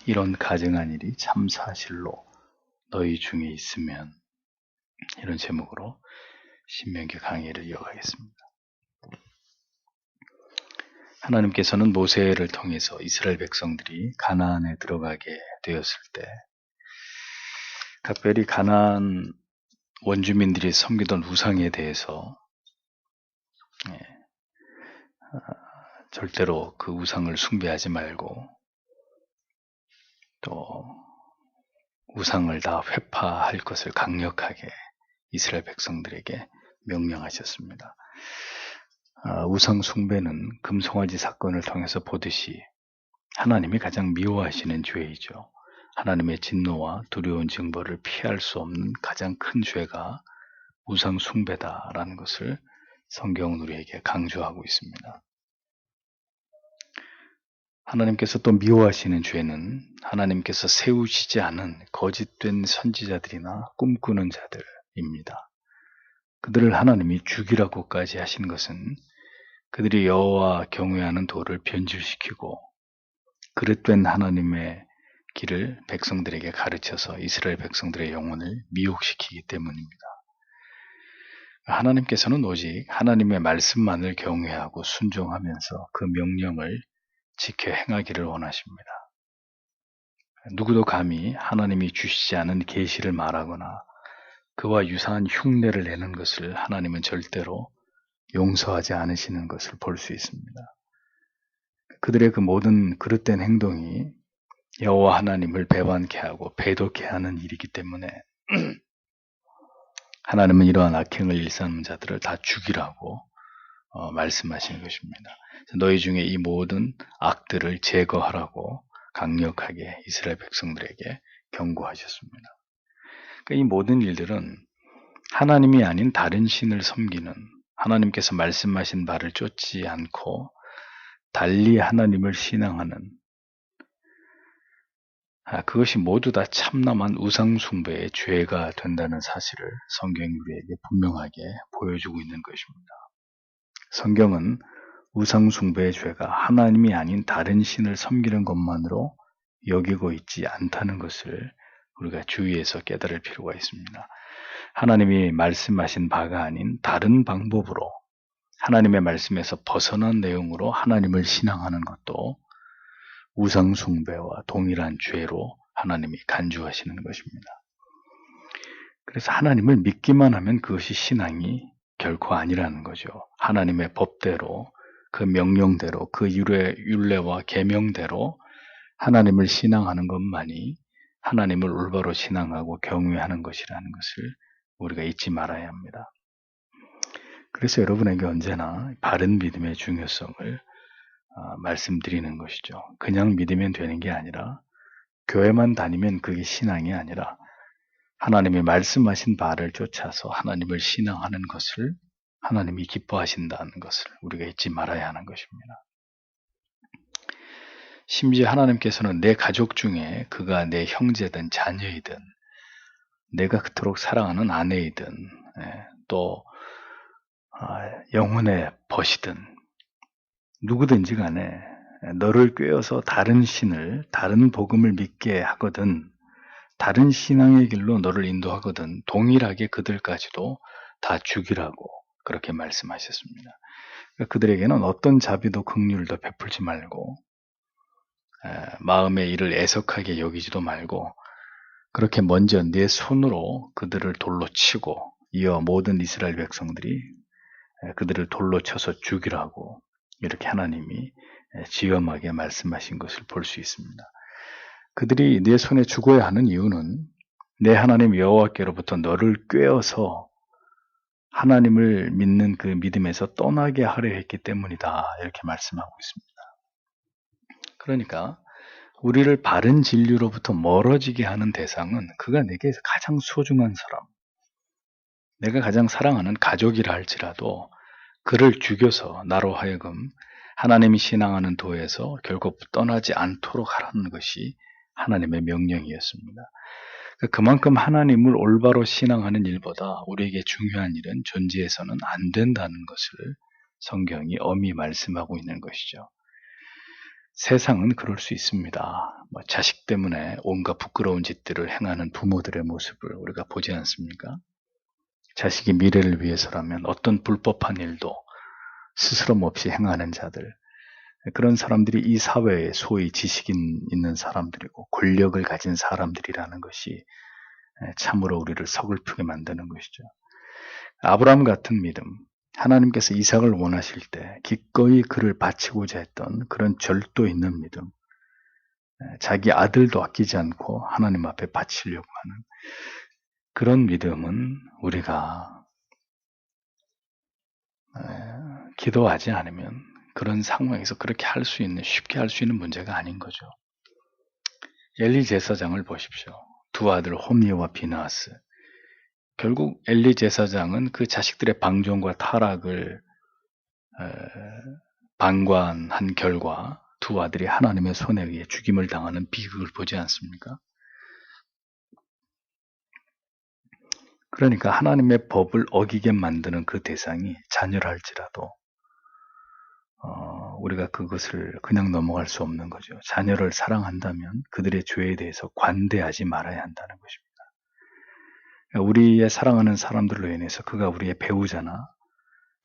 이런 가증한 일이 참 사실로 너희 중에 있으면, 이런 제목으로 신명기 강의를 이어가겠습니다. 하나님께서는 모세를 통해서 이스라엘 백성들이 가나안에 들어가게 되었을 때 각별히 가나안 원주민들이 섬기던 우상에 대해서 절대로 그 우상을 숭배하지 말고 또 우상을 다 회파할 것을 강력하게 이스라엘 백성들에게 명령하셨습니다. 우상 숭배는 금송아지 사건을 통해서 보듯이 하나님이 가장 미워하시는 죄이죠. 하나님의 진노와 두려운 징벌을 피할 수 없는 가장 큰 죄가 우상 숭배다라는 것을 성경은 우리에게 강조하고 있습니다. 하나님께서 또 미워하시는 죄는 하나님께서 세우시지 않은 거짓된 선지자들이나 꿈꾸는 자들입니다. 그들을 하나님이 죽이라고까지 하신 것은 그들이 여호와 경외하는 도를 변질시키고 그릇된 하나님의 길을 백성들에게 가르쳐서 이스라엘 백성들의 영혼을 미혹시키기 때문입니다. 하나님께서는 오직 하나님의 말씀만을 경외하고 순종하면서 그 명령을 지켜 행하기를 원하십니다. 누구도 감히 하나님이 주시지 않은 계시를 말하거나 그와 유사한 흉내를 내는 것을 하나님은 절대로 용서하지 않으시는 것을 볼 수 있습니다. 그들의 그 모든 그릇된 행동이 여호와 하나님을 배반케 하고 배도케 하는 일이기 때문에 하나님은 이러한 악행을 일삼는 자들을 다 죽이라고 말씀하시는 것입니다. 너희 중에 이 모든 악들을 제거하라고 강력하게 이스라엘 백성들에게 경고하셨습니다. 그러니까 이 모든 일들은 하나님이 아닌 다른 신을 섬기는, 하나님께서 말씀하신 바를 쫓지 않고 달리 하나님을 신앙하는, 그것이 모두 다 참남한 우상숭배의 죄가 된다는 사실을 성경이 우리에게 분명하게 보여주고 있는 것입니다. 성경은 우상숭배의 죄가 하나님이 아닌 다른 신을 섬기는 것만으로 여기고 있지 않다는 것을 우리가 주의해서 깨달을 필요가 있습니다. 하나님이 말씀하신 바가 아닌 다른 방법으로 하나님의 말씀에서 벗어난 내용으로 하나님을 신앙하는 것도 우상숭배와 동일한 죄로 하나님이 간주하시는 것입니다. 그래서 하나님을 믿기만 하면 그것이 신앙이 결코 아니라는 거죠. 하나님의 법대로, 그 명령대로, 그 율례와 계명대로 하나님을 신앙하는 것만이 하나님을 올바로 신앙하고 경외하는 것이라는 것을 우리가 잊지 말아야 합니다. 그래서 여러분에게 언제나 바른 믿음의 중요성을 말씀드리는 것이죠. 그냥 믿으면 되는 게 아니라 교회만 다니면 그게 신앙이 아니라 하나님이 말씀하신 바를 쫓아서 하나님을 신앙하는 것을 하나님이 기뻐하신다는 것을 우리가 잊지 말아야 하는 것입니다. 심지어 하나님께서는 내 가족 중에 그가 내 형제든 자녀이든 내가 그토록 사랑하는 아내이든 또 영혼의 벗이든 누구든지 간에 너를 꿰어서 다른 신을, 다른 복음을 믿게 하거든, 다른 신앙의 길로 너를 인도하거든 동일하게 그들까지도 다 죽이라고 그렇게 말씀하셨습니다. 그들에게는 어떤 자비도 긍휼도 베풀지 말고 마음의 일을 애석하게 여기지도 말고 그렇게 먼저 내 손으로 그들을 돌로 치고 이어 모든 이스라엘 백성들이 그들을 돌로 쳐서 죽이라고 이렇게 하나님이 지엄하게 말씀하신 것을 볼 수 있습니다. 그들이 내 손에 죽어야 하는 이유는 내 하나님 여호와께로부터 너를 꿰어서 하나님을 믿는 그 믿음에서 떠나게 하려 했기 때문이다. 이렇게 말씀하고 있습니다. 그러니까 우리를 바른 진리로부터 멀어지게 하는 대상은 그가 내게서 가장 소중한 사람, 내가 가장 사랑하는 가족이라 할지라도 그를 죽여서 나로 하여금 하나님이 신앙하는 도에서 결국 떠나지 않도록 하라는 것이 하나님의 명령이었습니다. 그만큼 하나님을 올바로 신앙하는 일보다 우리에게 중요한 일은 존재해서는 안 된다는 것을 성경이 엄히 말씀하고 있는 것이죠. 세상은 그럴 수 있습니다. 자식 때문에 온갖 부끄러운 짓들을 행하는 부모들의 모습을 우리가 보지 않습니까? 자식이 미래를 위해서라면 어떤 불법한 일도 스스럼 없이 행하는 자들, 그런 사람들이 이 사회에 소위 지식인 있는 사람들이고 권력을 가진 사람들이라는 것이 참으로 우리를 서글프게 만드는 것이죠. 아브라함 같은 믿음, 하나님께서 이삭을 원하실 때 기꺼이 그를 바치고자 했던 그런 절도 있는 믿음, 자기 아들도 아끼지 않고 하나님 앞에 바치려고 하는 그런 믿음은 우리가 기도하지 않으면 그런 상황에서 그렇게 쉽게 할 수 있는 문제가 아닌 거죠. 엘리 제사장을 보십시오. 두 아들 홈리와 비나하스. 결국 엘리 제사장은 그 자식들의 방종과 타락을 방관한 결과 두 아들이 하나님의 손에 의해 죽임을 당하는 비극을 보지 않습니까? 그러니까 하나님의 법을 어기게 만드는 그 대상이 자녀라 할지라도 우리가 그것을 그냥 넘어갈 수 없는 거죠. 자녀를 사랑한다면 그들의 죄에 대해서 관대하지 말아야 한다는 것입니다. 우리의 사랑하는 사람들로 인해서 그가 우리의 배우자나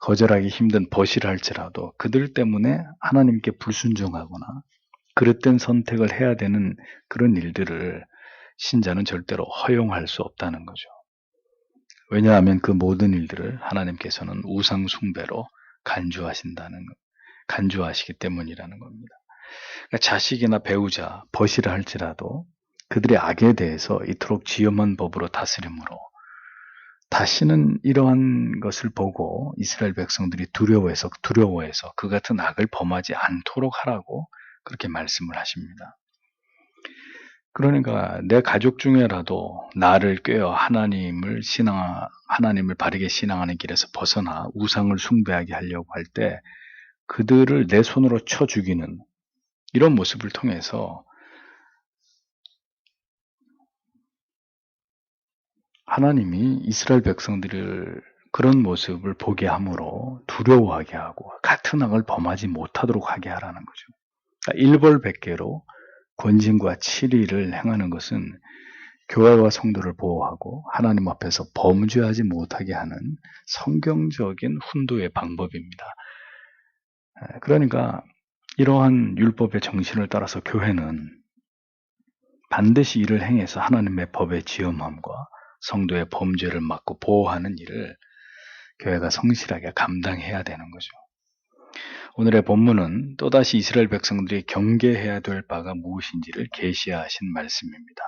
거절하기 힘든 벗이라 할지라도 그들 때문에 하나님께 불순종하거나 그릇된 선택을 해야 되는 그런 일들을 신자는 절대로 허용할 수 없다는 거죠. 왜냐하면 그 모든 일들을 하나님께서는 우상 숭배로 간주하시기 때문이라는 겁니다. 그러니까 자식이나 배우자, 벗이라 할지라도 그들의 악에 대해서 이토록 지엄한 법으로 다스림으로 다시는 이러한 것을 보고 이스라엘 백성들이 두려워해서 그 같은 악을 범하지 않도록 하라고 그렇게 말씀을 하십니다. 그러니까 내 가족 중에라도 나를 꿰어 하나님을 바르게 신앙하는 길에서 벗어나 우상을 숭배하게 하려고 할 때 그들을 내 손으로 쳐 죽이는 이런 모습을 통해서 하나님이 이스라엘 백성들을 그런 모습을 보게 함으로 두려워하게 하고 같은 악을 범하지 못하도록 하게 하라는 거죠. 그러니까 일벌백계로 권징과 치리를 행하는 것은 교회와 성도를 보호하고 하나님 앞에서 범죄하지 못하게 하는 성경적인 훈도의 방법입니다. 그러니까 이러한 율법의 정신을 따라서 교회는 반드시 이를 행해서 하나님의 법의 지엄함과 성도의 범죄를 막고 보호하는 일을 교회가 성실하게 감당해야 되는 거죠. 오늘의 본문은 또다시 이스라엘 백성들이 경계해야 될 바가 무엇인지를 계시하신 말씀입니다.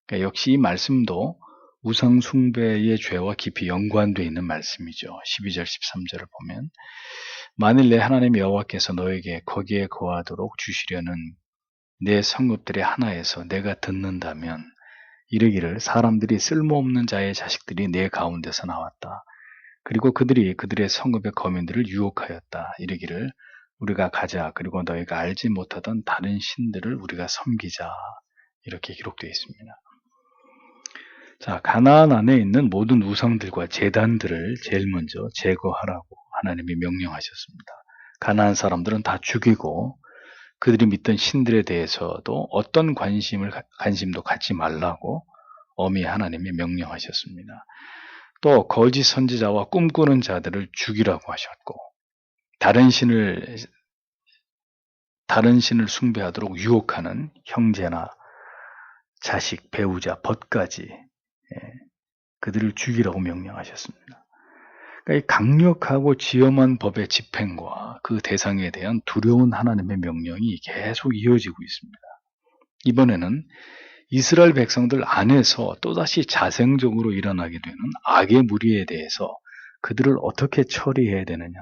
그러니까 역시 이 말씀도 우상 숭배의 죄와 깊이 연관되어 있는 말씀이죠. 12절 13절을 보면 만일 내 하나님 여호와께서 너에게 거기에 거하도록 주시려는 내 성읍들의 하나에서 내가 듣는다면 이르기를 사람들이 쓸모없는 자의 자식들이 내 가운데서 나왔다. 그리고 그들이 그들의 성읍의 거민들을 유혹하였다. 이르기를 우리가 가자. 그리고 너희가 알지 못하던 다른 신들을 우리가 섬기자. 이렇게 기록되어 있습니다. 자, 가나안 안에 있는 모든 우상들과 제단들을 제일 먼저 제거하라고 하나님이 명령하셨습니다. 가나안 사람들은 다 죽이고 그들이 믿던 신들에 대해서도 어떤 관심도 갖지 말라고 엄히 하나님이 명령하셨습니다. 또 거짓 선지자와 꿈꾸는 자들을 죽이라고 하셨고 다른 신을 숭배하도록 유혹하는 형제나 자식, 배우자, 벗까지 그들을 죽이라고 명령하셨습니다. 그러니까 이 강력하고 지엄한 법의 집행과 그 대상에 대한 두려운 하나님의 명령이 계속 이어지고 있습니다. 이번에는 이스라엘 백성들 안에서 또다시 자생적으로 일어나게 되는 악의 무리에 대해서 그들을 어떻게 처리해야 되느냐,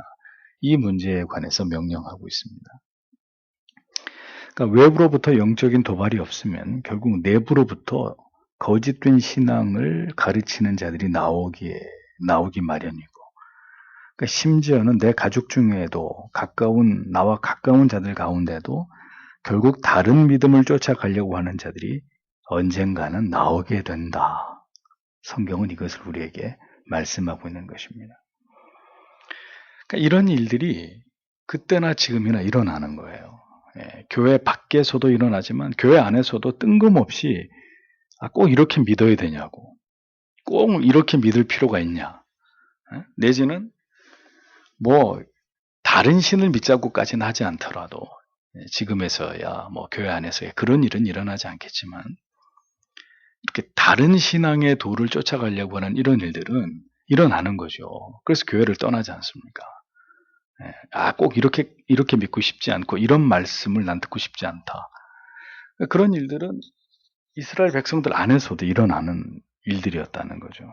이 문제에 관해서 명령하고 있습니다. 그러니까 외부로부터 영적인 도발이 없으면 결국 내부로부터 거짓된 신앙을 가르치는 자들이 나오기 마련이고, 그러니까 심지어는 내 가족 중에도 나와 가까운 자들 가운데도 결국 다른 믿음을 쫓아가려고 하는 자들이 언젠가는 나오게 된다. 성경은 이것을 우리에게 말씀하고 있는 것입니다. 그러니까 이런 일들이 그때나 지금이나 일어나는 거예요. 교회 밖에서도 일어나지만 교회 안에서도 뜬금없이 꼭 이렇게 믿어야 되냐고, 꼭 이렇게 믿을 필요가 있냐, 내지는 뭐 다른 신을 믿자고까지는 하지 않더라도 지금에서야 뭐 교회 안에서야 그런 일은 일어나지 않겠지만 이렇게 다른 신앙의 도를 쫓아가려고 하는 이런 일들은 일어나는 거죠. 그래서 교회를 떠나지 않습니까? 꼭 이렇게 믿고 싶지 않고 이런 말씀을 난 듣고 싶지 않다. 그런 일들은 이스라엘 백성들 안에서도 일어나는 일들이었다는 거죠.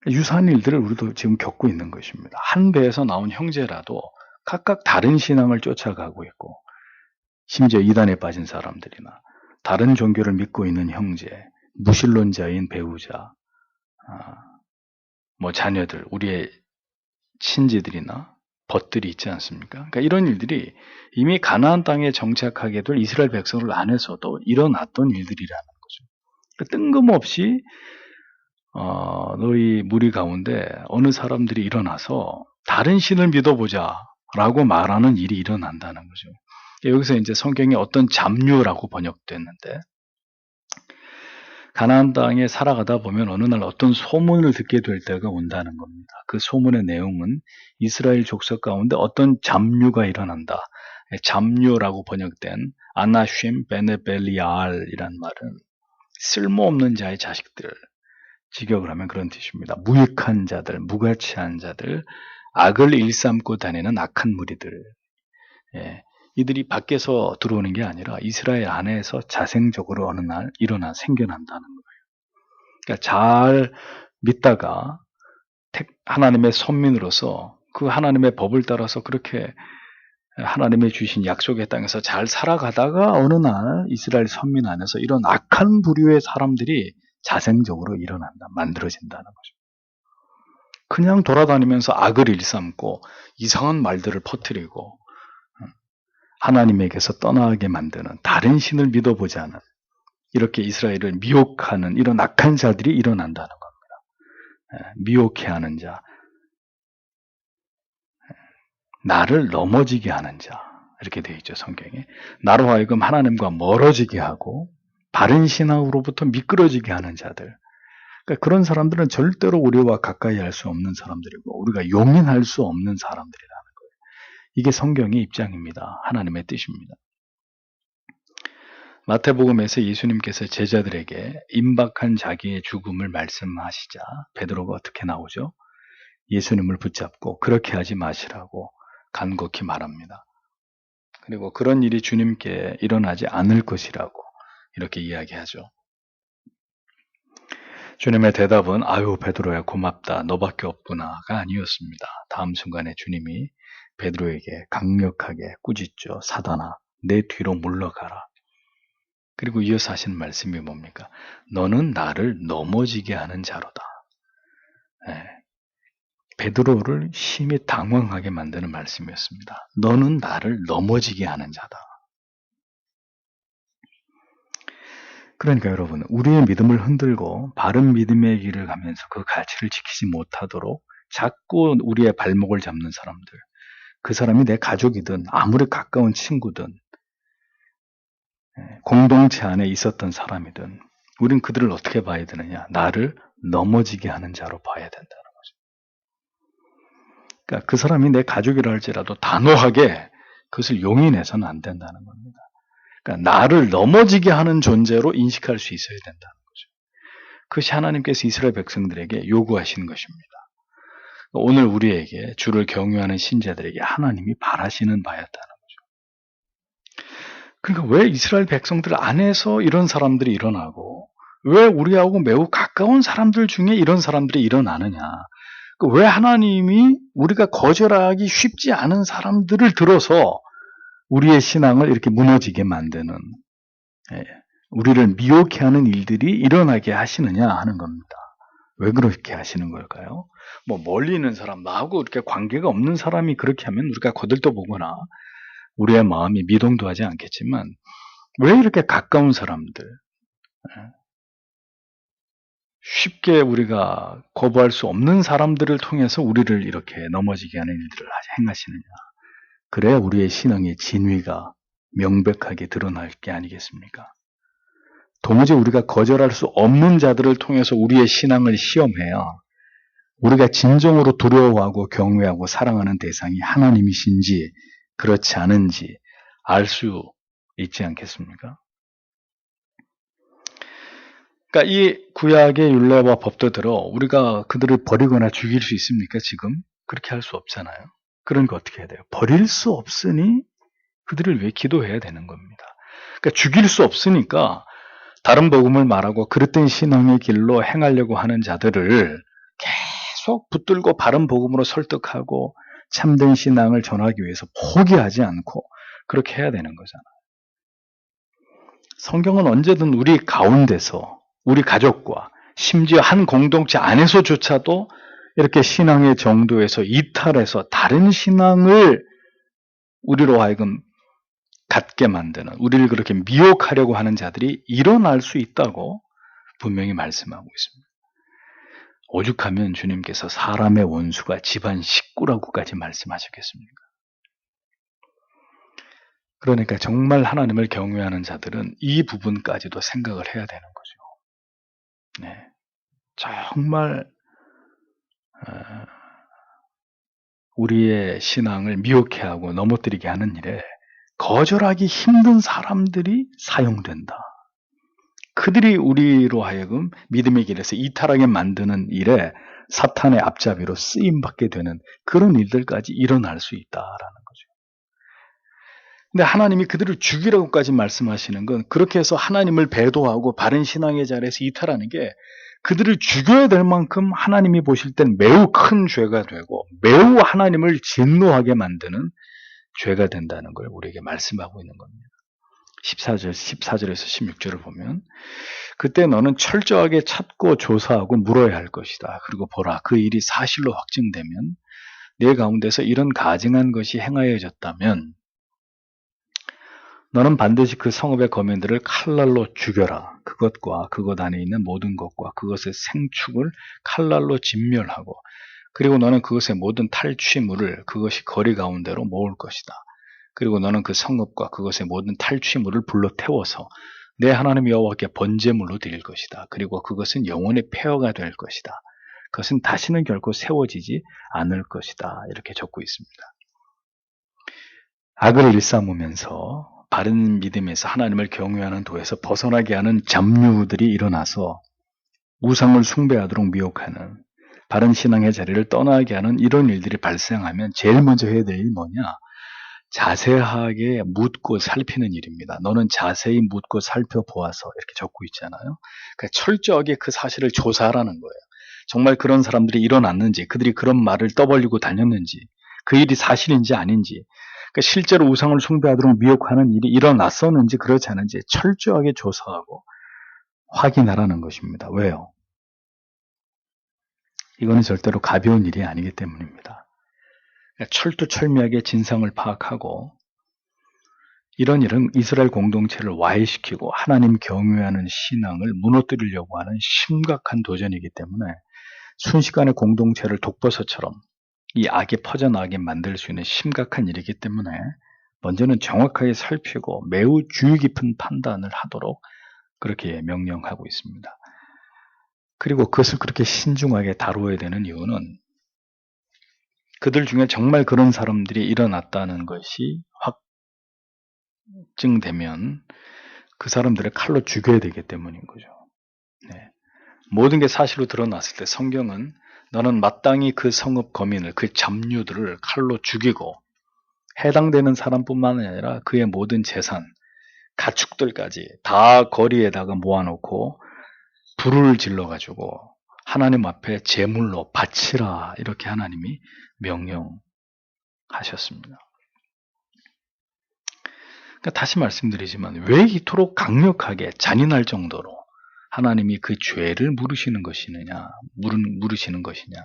유사한 일들을 우리도 지금 겪고 있는 것입니다. 한 배에서 나온 형제라도 각각 다른 신앙을 쫓아가고 있고, 심지어 이단에 빠진 사람들이나 다른 종교를 믿고 있는 형제, 무신론자인 배우자, 뭐 자녀들, 우리의 친지들이나 벗들이 있지 않습니까? 그러니까 이런 일들이 이미 가나안 땅에 정착하게 될 이스라엘 백성들 안에서도 일어났던 일들이라는 거죠. 그러니까 뜬금없이 너희 무리 가운데 어느 사람들이 일어나서 다른 신을 믿어보자 라고 말하는 일이 일어난다는 거죠. 여기서 이제 성경에 어떤 잡류라고 번역됐는데, 가나안 땅에 살아가다 보면 어느 날 어떤 소문을 듣게 될 때가 온다는 겁니다. 그 소문의 내용은 이스라엘 족속 가운데 어떤 잡류가 일어난다. 잡류라고 번역된 아나쉼 베네벨리알이란 말은 쓸모없는 자의 자식들, 직역을 하면 그런 뜻입니다. 무익한 자들, 무가치한 자들, 악을 일삼고 다니는 악한 무리들. 이들이 밖에서 들어오는 게 아니라 이스라엘 안에서 자생적으로 어느 날 생겨난다는 거예요. 그러니까 잘 믿다가 하나님의 선민으로서 그 하나님의 법을 따라서 그렇게 하나님의 주신 약속의 땅에서 잘 살아가다가 어느 날 이스라엘 선민 안에서 이런 악한 부류의 사람들이 자생적으로 만들어진다는 거죠. 그냥 돌아다니면서 악을 일삼고 이상한 말들을 퍼뜨리고 하나님에게서 떠나게 만드는, 다른 신을 믿어보지 않은, 이렇게 이스라엘을 미혹하는 이런 악한 자들이 일어난다는 겁니다. 미혹해하는 자, 나를 넘어지게 하는 자, 이렇게 되어 있죠, 성경에. 나로 하여금 하나님과 멀어지게 하고 바른 신앙으로부터 미끄러지게 하는 자들. 그러니까 그런 사람들은 절대로 우리와 가까이 할 수 없는 사람들이고 우리가 용인할 수 없는 사람들이라는 거예요. 이게 성경의 입장입니다. 하나님의 뜻입니다. 마태복음에서 예수님께서 제자들에게 임박한 자기의 죽음을 말씀하시자 베드로가 어떻게 나오죠? 예수님을 붙잡고 그렇게 하지 마시라고 간곡히 말합니다. 그리고 그런 일이 주님께 일어나지 않을 것이라고 이렇게 이야기하죠. 주님의 대답은 아유 베드로야 고맙다, 너밖에 없구나가 아니었습니다. 다음 순간에 주님이 베드로에게 강력하게 꾸짖죠. 사단아, 내 뒤로 물러가라. 그리고 이어서 하신 말씀이 뭡니까? 너는 나를 넘어지게 하는 자로다. 베드로를 심히 당황하게 만드는 말씀이었습니다. 너는 나를 넘어지게 하는 자다. 그러니까 여러분, 우리의 믿음을 흔들고 바른 믿음의 길을 가면서 그 가치를 지키지 못하도록 자꾸 우리의 발목을 잡는 사람들, 그 사람이 내 가족이든 아무리 가까운 친구든 공동체 안에 있었던 사람이든 우린 그들을 어떻게 봐야 되느냐? 나를 넘어지게 하는 자로 봐야 된다는 거죠. 그러니까 그 사람이 내 가족이라 할지라도 단호하게 그것을 용인해서는 안 된다는 겁니다. 그러니까 나를 넘어지게 하는 존재로 인식할 수 있어야 된다는 거죠. 그것이 하나님께서 이스라엘 백성들에게 요구하시는 것입니다. 오늘 우리에게 주를 경유하는 신자들에게 하나님이 바라시는 바였다는 거죠. 그러니까 왜 이스라엘 백성들 안에서 이런 사람들이 일어나고 왜 우리하고 매우 가까운 사람들 중에 이런 사람들이 일어나느냐? 왜 하나님이 우리가 거절하기 쉽지 않은 사람들을 들어서 우리의 신앙을 이렇게 무너지게 만드는, 우리를 미혹해 하는 일들이 일어나게 하시느냐 하는 겁니다. 왜 그렇게 하시는 걸까요? 뭐 멀리 있는 사람, 나하고 이렇게 관계가 없는 사람이 그렇게 하면 우리가 거들떠보거나 우리의 마음이 미동도 하지 않겠지만 왜 이렇게 가까운 사람들, 쉽게 우리가 거부할 수 없는 사람들을 통해서 우리를 이렇게 넘어지게 하는 일들을 행하시느냐. 그래야 우리의 신앙의 진위가 명백하게 드러날 게 아니겠습니까? 도무지 우리가 거절할 수 없는 자들을 통해서 우리의 신앙을 시험해야 우리가 진정으로 두려워하고 경외하고 사랑하는 대상이 하나님이신지 그렇지 않은지 알 수 있지 않겠습니까? 그러니까 이 구약의 율례와 법도대로 우리가 그들을 버리거나 죽일 수 있습니까? 지금 그렇게 할 수 없잖아요. 그러니까 어떻게 해야 돼요? 버릴 수 없으니 그들을 위해 기도해야 되는 겁니다. 그러니까 죽일 수 없으니까 다른 복음을 말하고 그릇된 신앙의 길로 행하려고 하는 자들을 계속 붙들고 바른 복음으로 설득하고 참된 신앙을 전하기 위해서 포기하지 않고 그렇게 해야 되는 거잖아요. 성경은 언제든 우리 가운데서 우리 가족과 심지어 한 공동체 안에서조차도 이렇게 신앙의 정도에서 이탈해서 다른 신앙을 우리로 하여금 갖게 만드는, 우리를 그렇게 미혹하려고 하는 자들이 일어날 수 있다고 분명히 말씀하고 있습니다. 오죽하면 주님께서 사람의 원수가 집안 식구라고까지 말씀하셨겠습니까? 그러니까 정말 하나님을 경외하는 자들은 이 부분까지도 생각을 해야 되는 거죠. 네. 정말 우리의 신앙을 미혹해하고 넘어뜨리게 하는 일에 거절하기 힘든 사람들이 사용된다. 그들이 우리로 하여금 믿음의 길에서 이탈하게 만드는 일에 사탄의 앞잡이로 쓰임받게 되는 그런 일들까지 일어날 수 있다라는 거죠. 근데 하나님이 그들을 죽이라고까지 말씀하시는 건 그렇게 해서 하나님을 배도하고 바른 신앙의 자리에서 이탈하는 게 그들을 죽여야 될 만큼 하나님이 보실 땐 매우 큰 죄가 되고 매우 하나님을 진노하게 만드는 죄가 된다는 걸 우리에게 말씀하고 있는 겁니다. 14절에서 16절을 보면 그때 너는 철저하게 찾고 조사하고 물어야 할 것이다. 그리고 보라, 그 일이 사실로 확증되면 네 가운데서 이런 가증한 것이 행하여졌다면 너는 반드시 그 성읍의 거민들을 칼날로 죽여라. 그것과 그것 안에 있는 모든 것과 그것의 생축을 칼날로 진멸하고 그리고 너는 그것의 모든 탈취물을 그것이 거리 가운데로 모을 것이다. 그리고 너는 그 성읍과 그것의 모든 탈취물을 불러 태워서 내 하나님 여호와께 번제물로 드릴 것이다. 그리고 그것은 영원의 폐허가 될 것이다. 그것은 다시는 결코 세워지지 않을 것이다. 이렇게 적고 있습니다. 악을 일삼으면서 바른 믿음에서 하나님을 경외하는 도에서 벗어나게 하는 잡류들이 일어나서 우상을 숭배하도록 미혹하는 바른 신앙의 자리를 떠나게 하는 이런 일들이 발생하면 제일 먼저 해야 될 일이 뭐냐? 자세하게 묻고 살피는 일입니다. 너는 자세히 묻고 살펴보아서 이렇게 적고 있잖아요. 그러니까 철저하게 그 사실을 조사하라는 거예요. 정말 그런 사람들이 일어났는지, 그들이 그런 말을 떠벌리고 다녔는지, 그 일이 사실인지 아닌지, 그러니까 실제로 우상을 숭배하도록 미혹하는 일이 일어났었는지 그렇지 않은지 철저하게 조사하고 확인하라는 것입니다. 왜요? 이거는 절대로 가벼운 일이 아니기 때문입니다. 철두철미하게 진상을 파악하고 이런 일은 이스라엘 공동체를 와해시키고 하나님 경외하는 신앙을 무너뜨리려고 하는 심각한 도전이기 때문에 순식간에 공동체를 독버섯처럼 이 악이 퍼져나가게 만들 수 있는 심각한 일이기 때문에 먼저는 정확하게 살피고 매우 주의 깊은 판단을 하도록 그렇게 명령하고 있습니다. 그리고 그것을 그렇게 신중하게 다루어야 되는 이유는 그들 중에 정말 그런 사람들이 일어났다는 것이 확증되면 그 사람들을 칼로 죽여야 되기 때문인 거죠. 네. 모든 게 사실로 드러났을 때 성경은 너는 마땅히 그 성읍 거민을, 그 잡류들을 칼로 죽이고 해당되는 사람뿐만 아니라 그의 모든 재산, 가축들까지 다 거리에다가 모아놓고 불을 질러가지고 하나님 앞에 제물로 바치라 이렇게 하나님이 명령하셨습니다. 그러니까 다시 말씀드리지만 왜 이토록 강력하게 잔인할 정도로 하나님이 그 죄를 물으시는 것이냐, 물으시는 것이냐.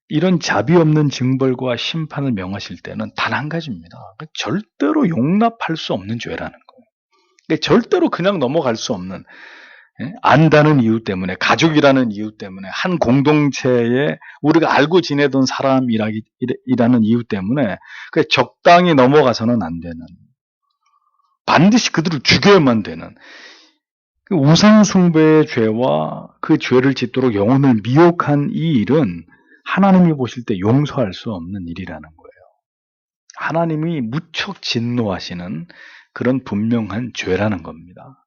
이런 자비 없는 징벌과 심판을 명하실 때는 단 한 가지입니다. 절대로 용납할 수 없는 죄라는 거예요. 절대로 그냥 넘어갈 수 없는 안다는 이유 때문에, 가족이라는 이유 때문에, 한 공동체에 우리가 알고 지내던 사람이라는 이유 때문에 적당히 넘어가서는 안 되는, 반드시 그들을 죽여야만 되는 그 우상숭배의 죄와 그 죄를 짓도록 영혼을 미혹한 이 일은 하나님이 보실 때 용서할 수 없는 일이라는 거예요. 하나님이 무척 진노하시는 그런 분명한 죄라는 겁니다.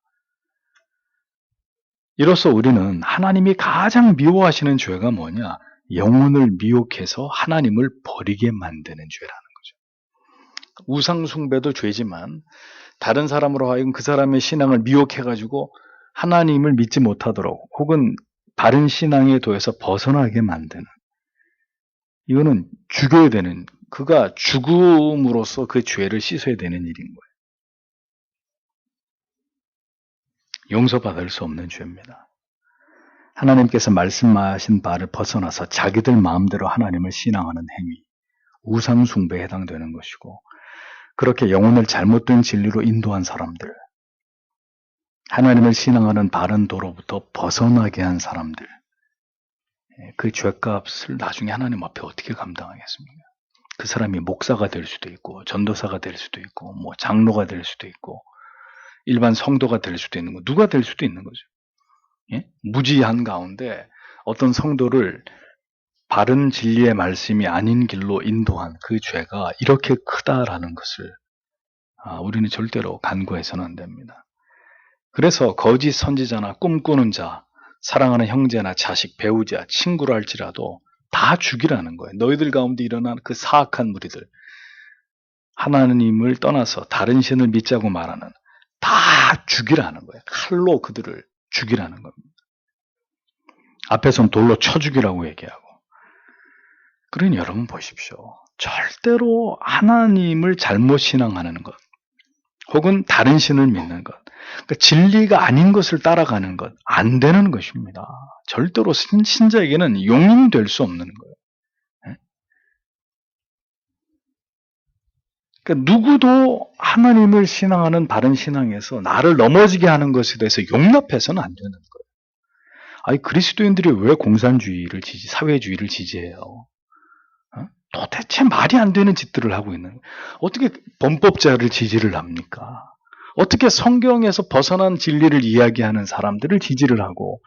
이로써 우리는 하나님이 가장 미워하시는 죄가 뭐냐? 영혼을 미혹해서 하나님을 버리게 만드는 죄라는 거죠. 우상숭배도 죄지만 다른 사람으로 하여금 그 사람의 신앙을 미혹해가지고 하나님을 믿지 못하도록 혹은 다른 신앙의 도에서 벗어나게 만드는, 이거는 죽여야 되는, 그가 죽음으로써 그 죄를 씻어야 되는 일인 거예요. 용서받을 수 없는 죄입니다. 하나님께서 말씀하신 바를 벗어나서 자기들 마음대로 하나님을 신앙하는 행위, 우상숭배에 해당되는 것이고, 그렇게 영혼을 잘못된 진리로 인도한 사람들, 하나님을 신앙하는 바른 도로부터 벗어나게 한 사람들, 그 죄값을 나중에 하나님 앞에 어떻게 감당하겠습니까? 그 사람이 목사가 될 수도 있고, 전도사가 될 수도 있고, 뭐 장로가 될 수도 있고, 일반 성도가 될 수도 있는 거, 누가 될 수도 있는 거죠. 예? 무지한 가운데 어떤 성도를 바른 진리의 말씀이 아닌 길로 인도한 그 죄가 이렇게 크다라는 것을 우리는 절대로 간과해서는 안 됩니다. 그래서 거짓 선지자나 꿈꾸는 자, 사랑하는 형제나 자식, 배우자, 친구라 할지라도 다 죽이라는 거예요. 너희들 가운데 일어난 그 사악한 무리들, 하나님을 떠나서 다른 신을 믿자고 말하는, 다 죽이라는 거예요. 칼로 그들을 죽이라는 겁니다. 앞에선 돌로 쳐 죽이라고 얘기하고. 그러니 여러분 보십시오. 절대로 하나님을 잘못 신앙하는 것, 혹은 다른 신을 믿는 것, 그러니까 진리가 아닌 것을 따라가는 것, 안 되는 것입니다. 절대로 신자에게는 용인될 수 없는 거예요. 그러니까 누구도 하나님을 신앙하는 바른 신앙에서 나를 넘어지게 하는 것에 대해서 용납해서는 안 되는 거예요. 아니, 그리스도인들이 왜 공산주의를 사회주의를 지지해요? 도대체 말이 안 되는 짓들을 하고 있는 거예요. 어떻게 범법자를 지지를 합니까? 어떻게 성경에서 벗어난 진리를 이야기하는 사람들을 지지를 하고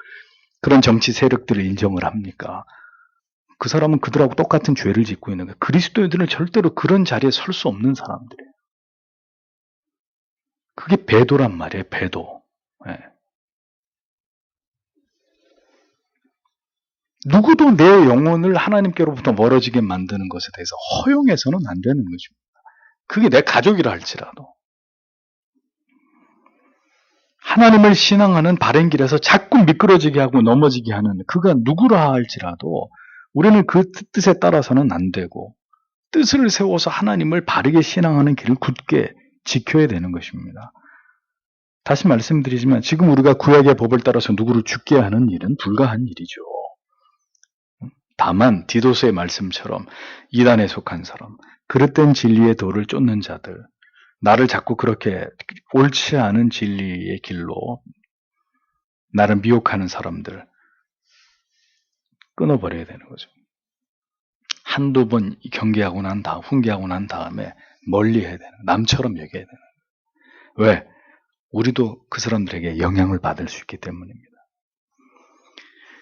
그런 정치 세력들을 인정을 합니까? 그 사람은 그들하고 똑같은 죄를 짓고 있는 거예요. 그리스도인들은 절대로 그런 자리에 설 수 없는 사람들이에요. 그게 배도란 말이에요. 배도. 네. 누구도 내 영혼을 하나님께로부터 멀어지게 만드는 것에 대해서 허용해서는 안 되는 것입니다. 그게 내 가족이라 할지라도. 하나님을 신앙하는 바른 길에서 자꾸 미끄러지게 하고 넘어지게 하는 그가 누구라 할지라도 우리는 그 뜻에 따라서는 안 되고, 뜻을 세워서 하나님을 바르게 신앙하는 길을 굳게 지켜야 되는 것입니다. 다시 말씀드리지만 지금 우리가 구약의 법을 따라서 누구를 죽게 하는 일은 불가한 일이죠. 다만 디도서의 말씀처럼 이단에 속한 사람, 그릇된 진리의 도를 쫓는 자들, 나를 자꾸 그렇게 옳지 않은 진리의 길로 나를 미혹하는 사람들 끊어버려야 되는 거죠. 한두 번 경계하고 난 다음, 훈계하고 난 다음에 멀리 해야 되는, 남처럼 여겨야 되는. 왜? 우리도 그 사람들에게 영향을 받을 수 있기 때문입니다.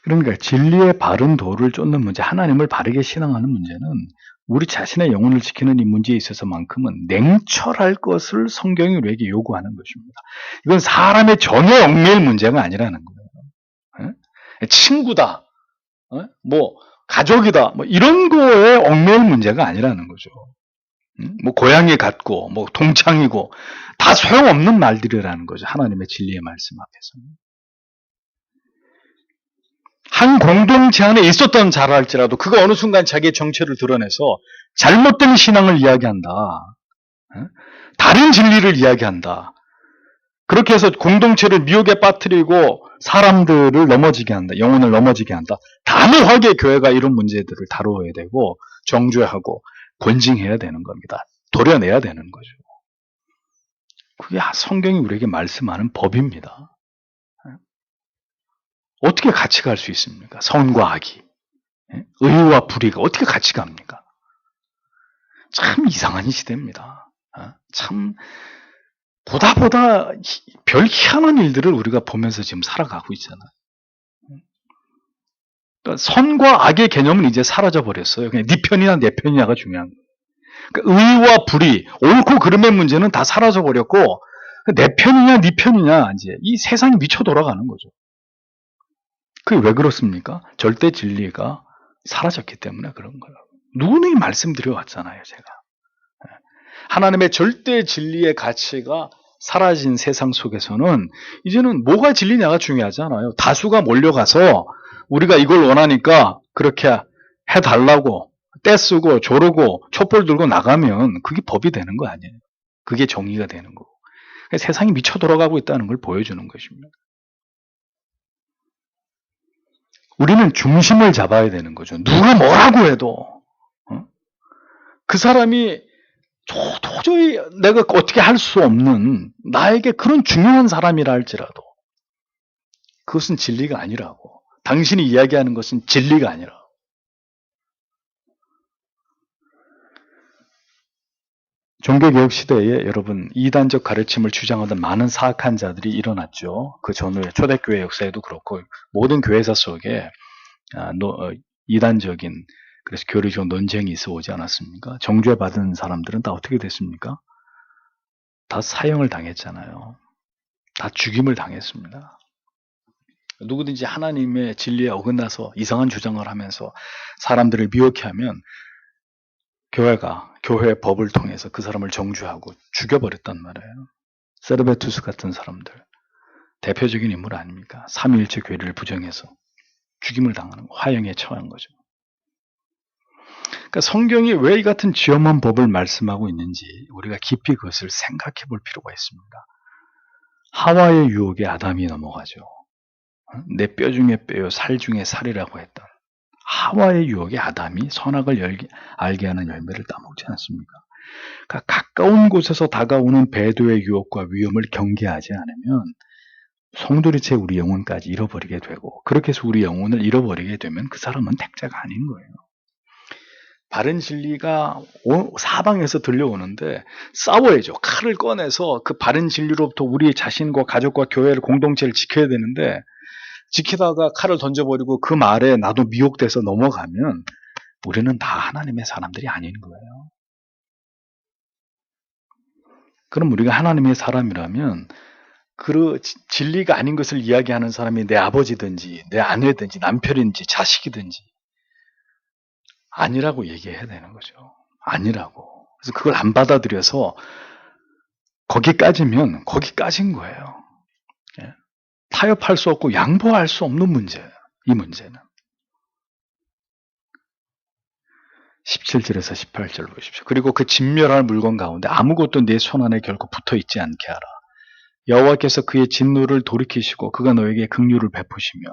그러니까 진리의 바른 도를 쫓는 문제, 하나님을 바르게 신앙하는 문제는 우리 자신의 영혼을 지키는 이 문제에 있어서만큼은 냉철할 것을 성경이 우리에게 요구하는 것입니다. 이건 사람의 정에 얽매일 문제가 아니라는 거예요. 친구다, 뭐 가족이다, 뭐 이런 거에 얽매일 문제가 아니라는 거죠. 뭐 고향이 같고 뭐 동창이고 다 소용없는 말들이라는 거죠. 하나님의 진리의 말씀 앞에서는. 한 공동체 안에 있었던 자라 할지라도 그가 어느 순간 자기의 정체를 드러내서 잘못된 신앙을 이야기한다. 다른 진리를 이야기한다. 그렇게 해서 공동체를 미혹에 빠뜨리고 사람들을 넘어지게 한다. 영혼을 넘어지게 한다. 단호하게 교회가 이런 문제들을 다루어야 되고 정죄하고 권징해야 되는 겁니다. 도려내야 되는 거죠. 그게 성경이 우리에게 말씀하는 법입니다. 어떻게 같이 갈 수 있습니까? 선과 악이. 의와 불의가 어떻게 같이 갑니까? 참 이상한 시대입니다. 참 보다 별 희한한 일들을 우리가 보면서 지금 살아가고 있잖아요. 그러니까 선과 악의 개념은 이제 사라져 버렸어요. 그냥 네 편이냐 내 편이냐가 중요한 거예요. 그러니까 의와 불의, 옳고 그름의 문제는 다 사라져 버렸고 내 편이냐 네 편이냐 이제 이 세상이 미쳐 돌아가는 거죠. 그게 왜 그렇습니까? 절대 진리가 사라졌기 때문에 그런 거예요. 누구는 말씀드려 왔잖아요, 제가. 하나님의 절대 진리의 가치가 사라진 세상 속에서는 이제는 뭐가 진리냐가 중요하지 않아요. 다수가 몰려가서 우리가 이걸 원하니까 그렇게 해달라고 떼쓰고 조르고 촛불 들고 나가면 그게 법이 되는 거 아니에요. 그게 정의가 되는 거고. 세상이 미쳐 돌아가고 있다는 걸 보여주는 것입니다. 우리는 중심을 잡아야 되는 거죠. 누가 뭐라고 해도 그 사람이 도저히 내가 어떻게 할 수 없는 나에게 그런 중요한 사람이라 할지라도 그것은 진리가 아니라고. 당신이 이야기하는 것은 진리가 아니라고. 종교개혁 시대에 여러분 이단적 가르침을 주장하던 많은 사악한 자들이 일어났죠. 그 전후에 초대교회 역사에도 그렇고 모든 교회사 속에 이단적인 그래서 교리적 논쟁이 있어 오지 않았습니까? 정죄받은 사람들은 다 어떻게 됐습니까? 다 사형을 당했잖아요. 다 죽임을 당했습니다. 누구든지 하나님의 진리에 어긋나서 이상한 주장을 하면서 사람들을 미혹해 하면 교회가 교회의 법을 통해서 그 사람을 정죄하고 죽여버렸단 말이에요. 세르베투스 같은 사람들 대표적인 인물 아닙니까? 삼위일체 교리를 부정해서 죽임을 당하는 화형에 처한 거죠. 그러니까 성경이 왜 이 같은 지엄한 법을 말씀하고 있는지 우리가 깊이 그것을 생각해 볼 필요가 있습니다. 하와의 유혹에 아담이 넘어가죠. 내 뼈 중에 뼈요 살 중에 살이라고 했던 하와의 유혹에 아담이 선악을 알게 하는 열매를 따먹지 않습니까? 그러니까 가까운 곳에서 다가오는 배도의 유혹과 위험을 경계하지 않으면 송두리째 우리 영혼까지 잃어버리게 되고 그렇게 해서 우리 영혼을 잃어버리게 되면 그 사람은 택자가 아닌 거예요. 바른 진리가 사방에서 들려오는데 싸워야죠. 칼을 꺼내서 그 바른 진리로부터 우리 자신과 가족과 교회를 공동체를 지켜야 되는데 지키다가 칼을 던져버리고 그 말에 나도 미혹돼서 넘어가면 우리는 다 하나님의 사람들이 아닌 거예요. 그럼 우리가 하나님의 사람이라면 그 진리가 아닌 것을 이야기하는 사람이 내 아버지든지 내 아내든지 남편인지 자식이든지 아니라고 얘기해야 되는 거죠. 아니라고. 그래서 그걸 안 받아들여서 거기까지면 거기까지인 거예요. 예. 타협할 수 없고 양보할 수 없는 문제예요. 이 문제는. 17절에서 18절 보십시오. 그리고 그 진멸할 물건 가운데 아무것도 내 손 안에 결코 붙어 있지 않게 하라. 여호와께서 그의 진노를 돌이키시고 그가 너에게 긍휼을 베푸시며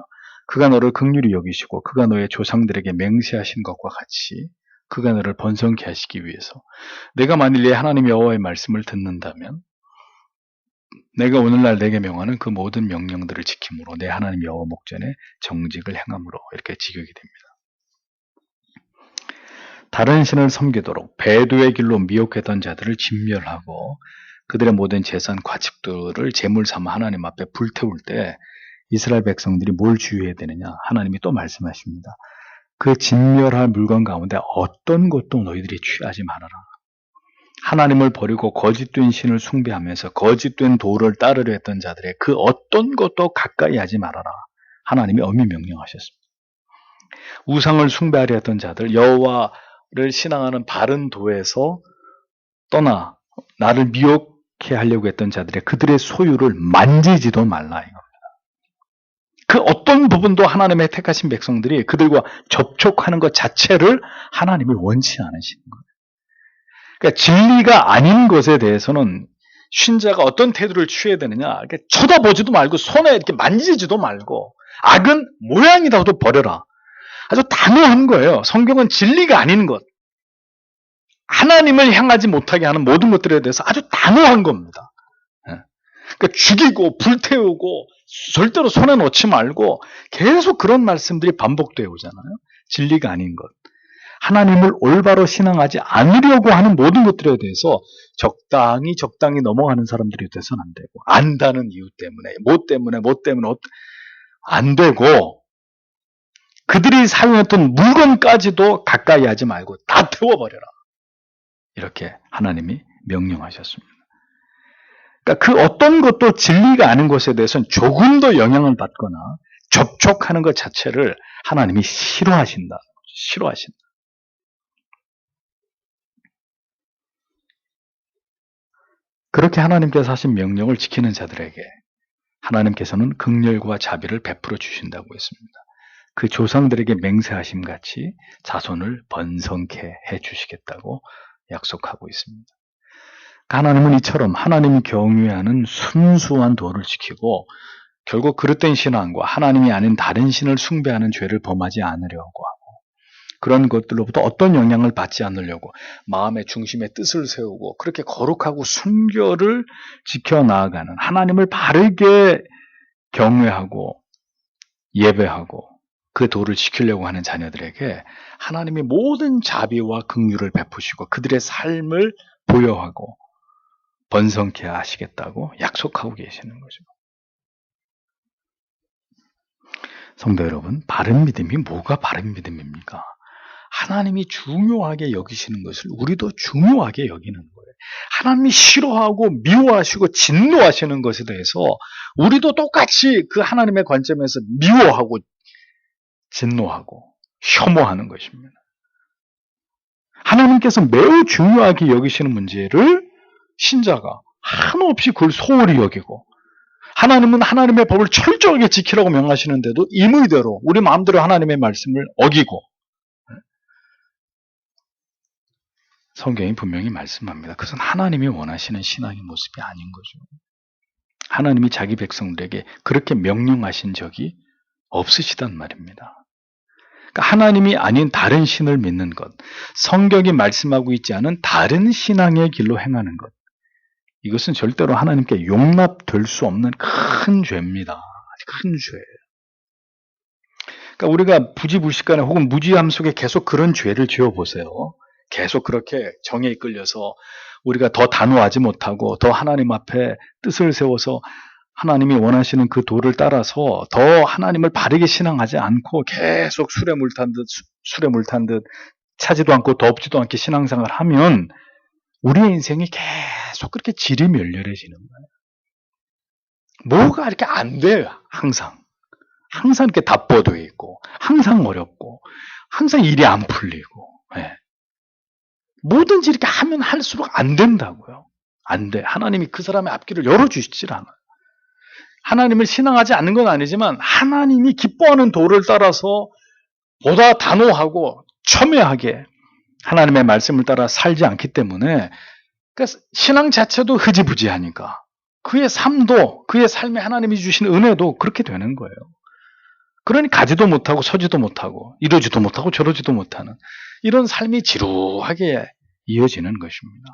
그가 너를 긍휼히 여기시고 그가 너의 조상들에게 맹세하신 것과 같이 그가 너를 번성케 하시기 위해서 내가 만일 내 하나님 여호와의 말씀을 듣는다면 내가 오늘날 내게 명하는 그 모든 명령들을 지킴으로 내 하나님 여호와 목전에 정직을 행함으로 이렇게 직역이 됩니다. 다른 신을 섬기도록 배도의 길로 미혹했던 자들을 진멸하고 그들의 모든 재산 과칙들을 제물 삼아 하나님 앞에 불태울 때 이스라엘 백성들이 뭘 주의해야 되느냐? 하나님이 또 말씀하십니다. 그 진멸할 물건 가운데 어떤 것도 너희들이 취하지 말아라. 하나님을 버리고 거짓된 신을 숭배하면서 거짓된 도를 따르려 했던 자들의 그 어떤 것도 가까이 하지 말아라. 하나님이 엄히 명령하셨습니다. 우상을 숭배하려 했던 자들, 여호와를 신앙하는 바른 도에서 떠나 나를 미혹해 하려고 했던 자들의 그들의 소유를 만지지도 말라 이겁니다. 그 어떤 부분도 하나님의 택하신 백성들이 그들과 접촉하는 것 자체를 하나님이 원치 않으시는 거예요. 그러니까 진리가 아닌 것에 대해서는 신자가 어떤 태도를 취해야 되느냐? 이렇게 쳐다보지도 말고 손에 이렇게 만지지도 말고 악은 모양이라도 버려라. 아주 단호한 거예요. 성경은 진리가 아닌 것, 하나님을 향하지 못하게 하는 모든 것들에 대해서 아주 단호한 겁니다. 그러니까 죽이고 불태우고 절대로 손에 놓지 말고 계속 그런 말씀들이 반복되어 오잖아요. 진리가 아닌 것. 하나님을 올바로 신앙하지 않으려고 하는 모든 것들에 대해서 적당히 넘어가는 사람들이 돼서는 안 되고, 안다는 이유 때문에, 뭐 때문에 안 되고, 그들이 사용했던 물건까지도 가까이 하지 말고 다 태워버려라. 이렇게 하나님이 명령하셨습니다. 그러니까 그 어떤 것도 진리가 아닌 것에 대해서는 조금 더 영향을 받거나 접촉하는 것 자체를 하나님이 싫어하신다. 싫어하신다. 그렇게 하나님께서 하신 명령을 지키는 자들에게 하나님께서는 긍휼과 자비를 베풀어 주신다고 했습니다. 그 조상들에게 맹세하심 같이 자손을 번성케 해 주시겠다고 약속하고 있습니다. 하나님은 이처럼 하나님이 경외하는 순수한 도를 지키고 결국 그릇된 신앙과 하나님이 아닌 다른 신을 숭배하는 죄를 범하지 않으려고 하고 그런 것들로부터 어떤 영향을 받지 않으려고 마음의 중심에 뜻을 세우고 그렇게 거룩하고 순결을 지켜나가는 하나님을 바르게 경외하고 예배하고 그 도를 지키려고 하는 자녀들에게 하나님이 모든 자비와 긍휼을 베푸시고 그들의 삶을 보여하고 번성케 하시겠다고 약속하고 계시는 거죠. 성도 여러분, 바른 믿음이 뭐가 바른 믿음입니까? 하나님이 중요하게 여기시는 것을 우리도 중요하게 여기는 거예요. 하나님이 싫어하고 미워하시고 진노하시는 것에 대해서 우리도 똑같이 그 하나님의 관점에서 미워하고 진노하고 혐오하는 것입니다. 하나님께서 매우 중요하게 여기시는 문제를 신자가 한없이 그걸 소홀히 여기고 하나님은 하나님의 법을 철저하게 지키라고 명하시는데도 임의대로 우리 마음대로 하나님의 말씀을 어기고 성경이 분명히 말씀합니다. 그것은 하나님이 원하시는 신앙의 모습이 아닌 거죠. 하나님이 자기 백성들에게 그렇게 명령하신 적이 없으시단 말입니다. 그러니까 하나님이 아닌 다른 신을 믿는 것, 성경이 말씀하고 있지 않은 다른 신앙의 길로 행하는 것, 이것은 절대로 하나님께 용납될 수 없는 큰 죄입니다. 큰 죄예요. 그러니까 우리가 부지불식간에 혹은 무지함 속에 계속 그런 죄를 지어보세요. 계속 그렇게 정에 이끌려서 우리가 더 단호하지 못하고 더 하나님 앞에 뜻을 세워서 하나님이 원하시는 그 도를 따라서 더 하나님을 바르게 신앙하지 않고 계속 술에 물 탄 듯 차지도 않고 덥지도 않게 신앙생활을 하면 우리의 인생이 계속 그렇게 질이 멸렬해지는 거예요. 뭐가 이렇게 안 돼요. 항상 이렇게 답보도 있고 항상 어렵고 항상 일이 안 풀리고 뭐든지 이렇게 하면 할수록 안 된다고요. 안 돼. 하나님이 그 사람의 앞길을 열어주시질 않아요. 하나님을 신앙하지 않는 건 아니지만 하나님이 기뻐하는 도를 따라서 보다 단호하고 첨예하게 하나님의 말씀을 따라 살지 않기 때문에 그러니까 신앙 자체도 흐지부지하니까 그의 삶도 그의 삶에 하나님이 주신 은혜도 그렇게 되는 거예요. 그러니 가지도 못하고 서지도 못하고 이러지도 못하고 저러지도 못하는 이런 삶이 지루하게 이어지는 것입니다.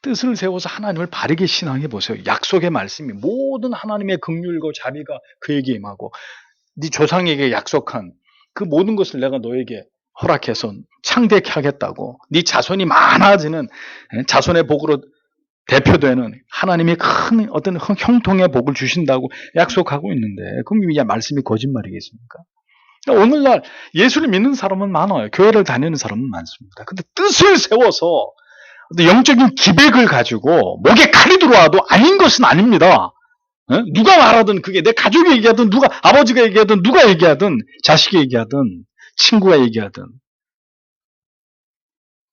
뜻을 세워서 하나님을 바르게 신앙해 보세요. 약속의 말씀이 모든 하나님의 긍휼과 자비가 그에게 임하고 네 조상에게 약속한 그 모든 것을 내가 너에게 허락해서 창대케 하겠다고 네 자손이 많아지는 자손의 복으로 대표되는 하나님이 큰 어떤 형통의 복을 주신다고 약속하고 있는데 그럼 이 말씀이 거짓말이겠습니까? 오늘날 예수를 믿는 사람은 많아요. 교회를 다니는 사람은 많습니다. 근데 뜻을 세워서 영적인 기백을 가지고 목에 칼이 들어와도 아닌 것은 아닙니다. 누가 말하든 그게 내 가족이 얘기하든 누가 아버지가 얘기하든 누가 얘기하든 자식이 얘기하든 친구가 얘기하든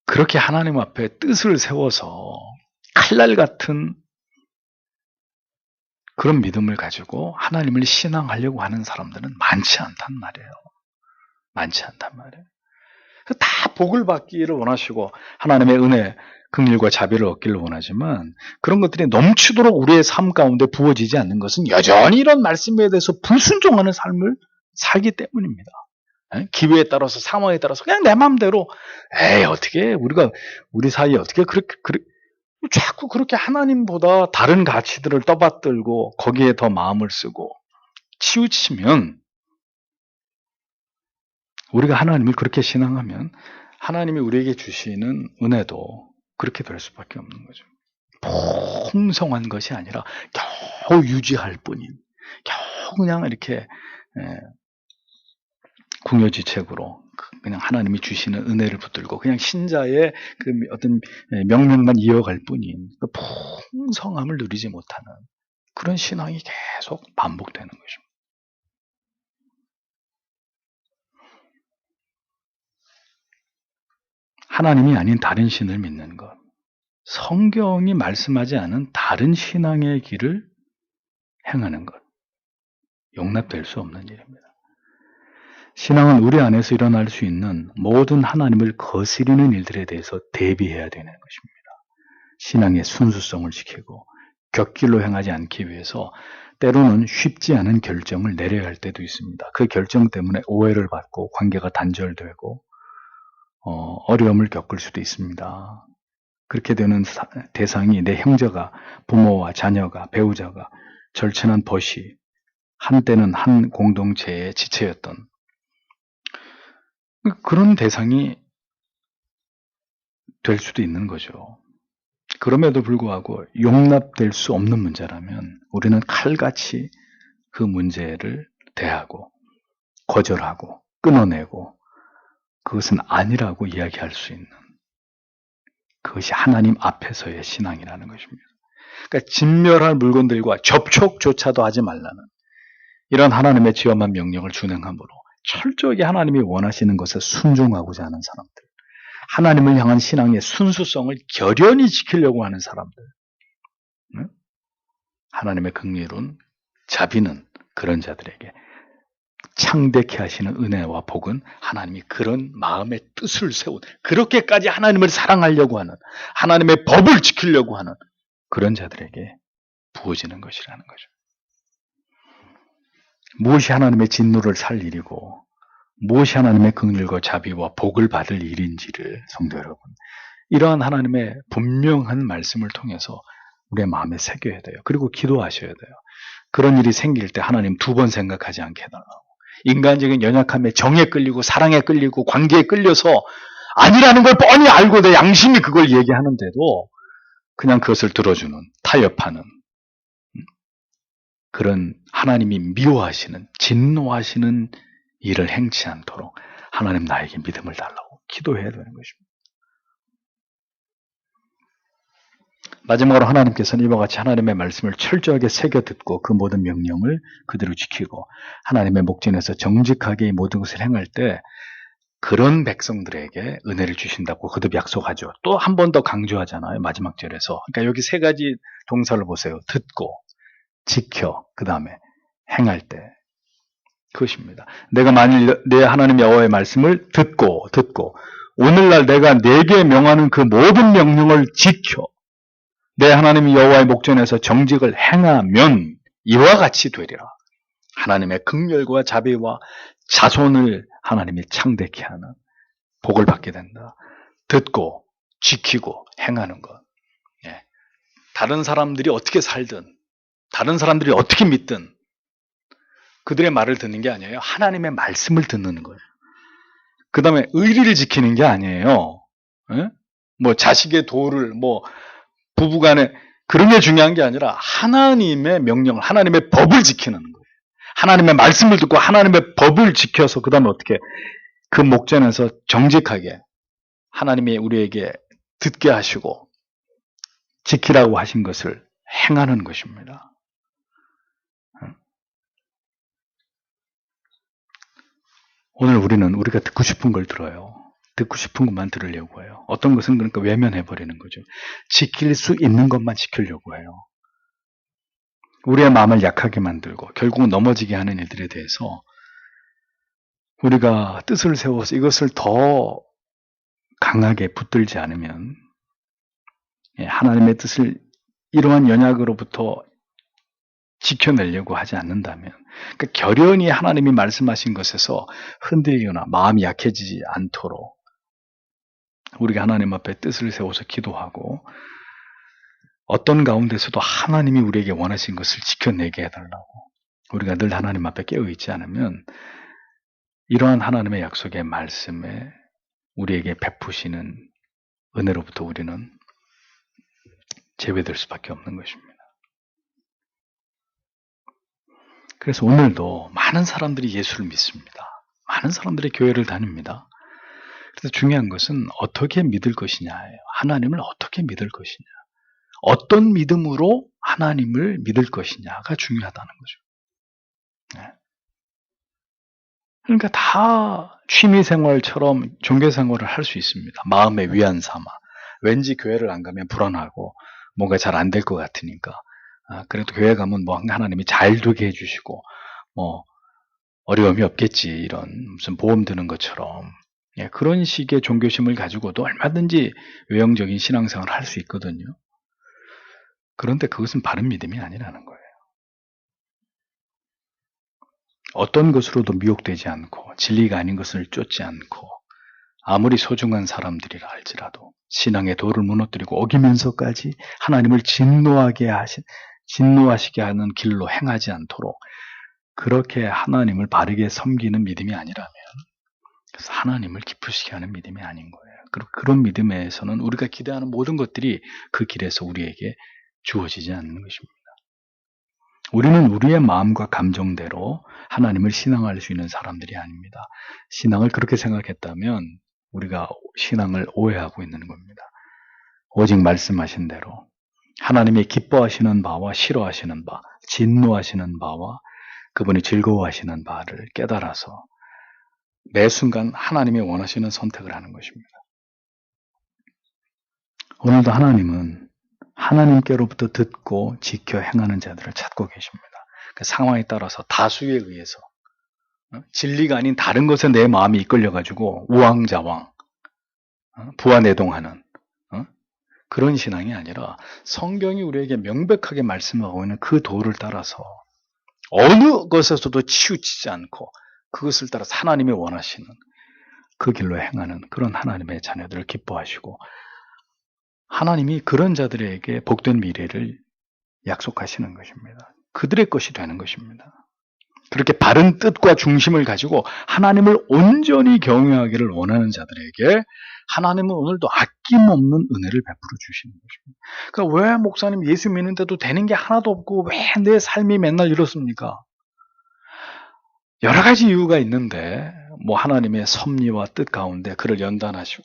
그렇게 하나님 앞에 뜻을 세워서 칼날 같은 그런 믿음을 가지고 하나님을 신앙하려고 하는 사람들은 많지 않단 말이에요. 많지 않단 말이에요. 다 복을 받기를 원하시고 하나님의 은혜, 긍휼과 자비를 얻기를 원하지만 그런 것들이 넘치도록 우리의 삶 가운데 부어지지 않는 것은 여전히 이런 말씀에 대해서 불순종하는 삶을 살기 때문입니다. 기회에 따라서 상황에 따라서 그냥 내 마음대로 어떻게 우리 사이에 어떻게 그렇게 자꾸 그렇게 하나님보다 다른 가치들을 떠받들고 거기에 더 마음을 쓰고 치우치면, 우리가 하나님을 그렇게 신앙하면 하나님이 우리에게 주시는 은혜도 그렇게 될 수밖에 없는 거죠. 풍성한 것이 아니라 겨우 유지할 뿐인, 겨우 그냥 이렇게 궁여지책으로 그냥 하나님이 주시는 은혜를 붙들고 그냥 신자의 그 어떤 명령만 이어갈 뿐인 그 풍성함을 누리지 못하는 그런 신앙이 계속 반복되는 것입니다. 하나님이 아닌 다른 신을 믿는 것, 성경이 말씀하지 않은 다른 신앙의 길을 행하는 것, 용납될 수 없는 일입니다. 신앙은 우리 안에서 일어날 수 있는 모든 하나님을 거스리는 일들에 대해서 대비해야 되는 것입니다. 신앙의 순수성을 지키고 곁길로 행하지 않기 위해서 때로는 쉽지 않은 결정을 내려야 할 때도 있습니다. 그 결정 때문에 오해를 받고 관계가 단절되고 어려움을 겪을 수도 있습니다. 그렇게 되는 대상이 내 형제가, 부모와 자녀가, 배우자가, 절친한 벗이, 한때는 한 공동체의 지체였던 그런 대상이 될 수도 있는 거죠. 그럼에도 불구하고 용납될 수 없는 문제라면 우리는 칼같이 그 문제를 대하고 거절하고 끊어내고 그것은 아니라고 이야기할 수 있는, 그것이 하나님 앞에서의 신앙이라는 것입니다. 그러니까 진멸할 물건들과 접촉조차도 하지 말라는 이런 하나님의 지엄한 명령을 준행함으로 철저하게 하나님이 원하시는 것에 순종하고자 하는 사람들, 하나님을 향한 신앙의 순수성을 결연히 지키려고 하는 사람들, 하나님의 긍휼은 자비는 그런 자들에게 창대케 하시는 은혜와 복은 하나님이 그런 마음의 뜻을 세운, 그렇게까지 하나님을 사랑하려고 하는, 하나님의 법을 지키려고 하는 그런 자들에게 부어지는 것이라는 거죠. 무엇이 하나님의 진노를 살 일이고 무엇이 하나님의 긍휼과 자비와 복을 받을 일인지를, 성도 여러분, 이러한 하나님의 분명한 말씀을 통해서 우리의 마음에 새겨야 돼요. 그리고 기도하셔야 돼요. 그런 일이 생길 때 하나님 두 번 생각하지 않게 해달라고. 인간적인 연약함에 정에 끌리고 사랑에 끌리고 관계에 끌려서 아니라는 걸 뻔히 알고 내 양심이 그걸 얘기하는데도 그냥 그것을 들어주는, 타협하는 그런 하나님이 미워하시는, 진노하시는 일을 행치 않도록 하나님 나에게 믿음을 달라고 기도해야 되는 것입니다. 마지막으로 하나님께서는 이와 같이 하나님의 말씀을 철저하게 새겨 듣고 그 모든 명령을 그대로 지키고 하나님의 목전에서 정직하게 이 모든 것을 행할 때 그런 백성들에게 은혜를 주신다고 거듭 약속하죠. 또 한 번 더 강조하잖아요. 마지막 절에서. 그러니까 여기 세 가지 동사를 보세요. 듣고, 지켜, 그 다음에 행할 때. 그것입니다. 내가 만일 내 하나님 여호와의 말씀을 듣고 오늘날 내가 내게 명하는 그 모든 명령을 지켜 내 하나님 여호와의 목전에서 정직을 행하면 이와 같이 되리라. 하나님의 긍휼과 자비와 자손을 하나님이 창대케 하는 복을 받게 된다. 듣고 지키고 행하는 것. 예. 다른 사람들이 어떻게 살든 다른 사람들이 어떻게 믿든 그들의 말을 듣는 게 아니에요. 하나님의 말씀을 듣는 거예요. 그 다음에 의리를 지키는 게 아니에요. 예? 뭐 자식의 도를 부부간에 그런 게 중요한 게 아니라 하나님의 명령을, 하나님의 법을 지키는 거예요. 하나님의 말씀을 듣고 하나님의 법을 지켜서 그 다음에 어떻게 그 목전에서 정직하게 하나님이 우리에게 듣게 하시고 지키라고 하신 것을 행하는 것입니다. 오늘 우리는 우리가 듣고 싶은 걸 들어요. 듣고 싶은 것만 들으려고 해요. 어떤 것은 그러니까 외면해버리는 거죠. 지킬 수 있는 것만 지키려고 해요. 우리의 마음을 약하게 만들고 결국은 넘어지게 하는 일들에 대해서 우리가 뜻을 세워서 이것을 더 강하게 붙들지 않으면 하나님의 뜻을 이러한 연약으로부터 지켜내려고 하지 않는다면, 그러니까 결연히 하나님이 말씀하신 것에서 흔들리거나 마음이 약해지지 않도록 우리가 하나님 앞에 뜻을 세워서 기도하고 어떤 가운데서도 하나님이 우리에게 원하신 것을 지켜내게 해달라고 우리가 늘 하나님 앞에 깨어있지 않으면 이러한 하나님의 약속의 말씀에 우리에게 베푸시는 은혜로부터 우리는 제외될 수밖에 없는 것입니다. 그래서 오늘도 많은 사람들이 예수를 믿습니다. 많은 사람들이 교회를 다닙니다. 그래서 중요한 것은 어떻게 믿을 것이냐예요. 하나님을 어떻게 믿을 것이냐. 어떤 믿음으로 하나님을 믿을 것이냐가 중요하다는 거죠. 네. 그러니까 다 취미생활처럼 종교생활을 할 수 있습니다. 마음의 위안 삼아. 왠지 교회를 안 가면 불안하고 뭔가 잘 안 될 것 같으니까. 그래도 교회 가면 뭐 하나님이 잘 되게 해주시고 뭐 어려움이 없겠지 이런 무슨 보험 드는 것처럼 그런 식의 종교심을 가지고도 얼마든지 외형적인 신앙생활을 할 수 있거든요. 그런데 그것은 바른 믿음이 아니라는 거예요. 어떤 것으로도 미혹되지 않고 진리가 아닌 것을 쫓지 않고 아무리 소중한 사람들이라 할지라도 신앙의 도를 무너뜨리고 어기면서까지 하나님을 진노하시게 하는 길로 행하지 않도록 그렇게 하나님을 바르게 섬기는 믿음이 아니라면 그래서 하나님을 기쁘시게 하는 믿음이 아닌 거예요. 그리고 그런 믿음에서는 우리가 기대하는 모든 것들이 그 길에서 우리에게 주어지지 않는 것입니다. 우리는 우리의 마음과 감정대로 하나님을 신앙할 수 있는 사람들이 아닙니다. 신앙을 그렇게 생각했다면 우리가 신앙을 오해하고 있는 겁니다. 오직 말씀하신 대로 하나님이 기뻐하시는 바와 싫어하시는 바, 진노하시는 바와 그분이 즐거워하시는 바를 깨달아서 매 순간 하나님이 원하시는 선택을 하는 것입니다. 오늘도 하나님은 하나님께로부터 듣고 지켜 행하는 자들을 찾고 계십니다. 그 상황에 따라서 다수에 의해서 진리가 아닌 다른 것에 내 마음이 이끌려가지고 우왕좌왕 부하내동하는 그런 신앙이 아니라 성경이 우리에게 명백하게 말씀하고 있는 그 도를 따라서 어느 것에서도 치우치지 않고 그것을 따라서 하나님이 원하시는 그 길로 행하는 그런 하나님의 자녀들을 기뻐하시고 하나님이 그런 자들에게 복된 미래를 약속하시는 것입니다. 그들의 것이 되는 것입니다. 그렇게 바른 뜻과 중심을 가지고 하나님을 온전히 경외하기를 원하는 자들에게 하나님은 오늘도 아낌없는 은혜를 베풀어 주시는 것입니다. 그러니까 왜 목사님 예수 믿는데도 되는 게 하나도 없고 왜 내 삶이 맨날 이렇습니까? 여러 가지 이유가 있는데 뭐 하나님의 섭리와 뜻 가운데 그를 연단하시고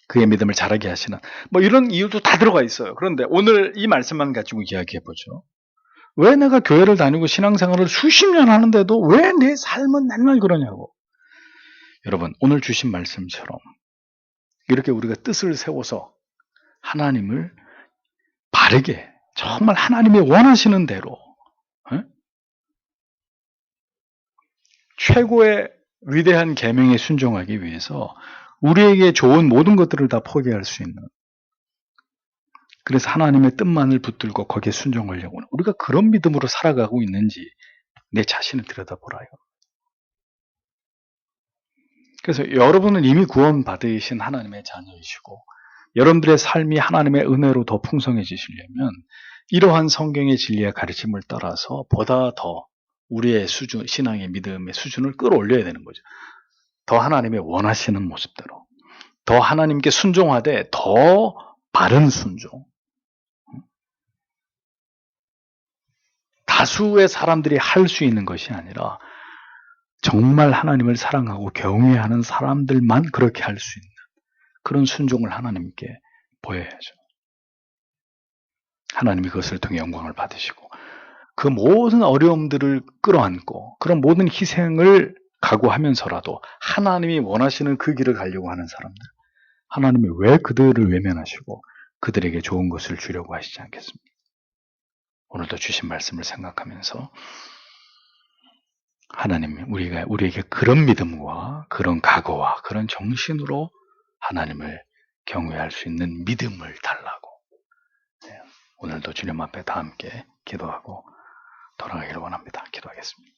그의 믿음을 자라게 하시는 뭐 이런 이유도 다 들어가 있어요. 그런데 오늘 이 말씀만 가지고 이야기해 보죠. 왜 내가 교회를 다니고 신앙생활을 수십 년 하는데도 왜 내 삶은 맨날 그러냐고. 여러분 오늘 주신 말씀처럼 이렇게 우리가 뜻을 세워서 하나님을 바르게 정말 하나님이 원하시는 대로 최고의 위대한 계명에 순종하기 위해서 우리에게 좋은 모든 것들을 다 포기할 수 있는 그래서 하나님의 뜻만을 붙들고 거기에 순종하려고 하는 우리가 그런 믿음으로 살아가고 있는지 내 자신을 들여다보라 이거. 그래서 여러분은 이미 구원받으신 하나님의 자녀이시고 여러분들의 삶이 하나님의 은혜로 더 풍성해지시려면 이러한 성경의 진리의 가르침을 따라서 보다 더 우리의 수준, 신앙의 믿음의 수준을 끌어올려야 되는 거죠. 더 하나님의 원하시는 모습대로 더 하나님께 순종하되 더 바른 순종 다수의 사람들이 할 수 있는 것이 아니라 정말 하나님을 사랑하고 경외하는 사람들만 그렇게 할 수 있는 그런 순종을 하나님께 보여야죠. 하나님이 그것을 통해 영광을 받으시고 그 모든 어려움들을 끌어안고 그런 모든 희생을 각오하면서라도 하나님이 원하시는 그 길을 가려고 하는 사람들 하나님이 왜 그들을 외면하시고 그들에게 좋은 것을 주려고 하시지 않겠습니까? 오늘도 주신 말씀을 생각하면서 하나님 우리에게 그런 믿음과 그런 각오와 그런 정신으로 하나님을 경외할 수 있는 믿음을 달라고 오늘도 주님 앞에 다 함께 기도하고 돌아가기를 원합니다. 기도하겠습니다.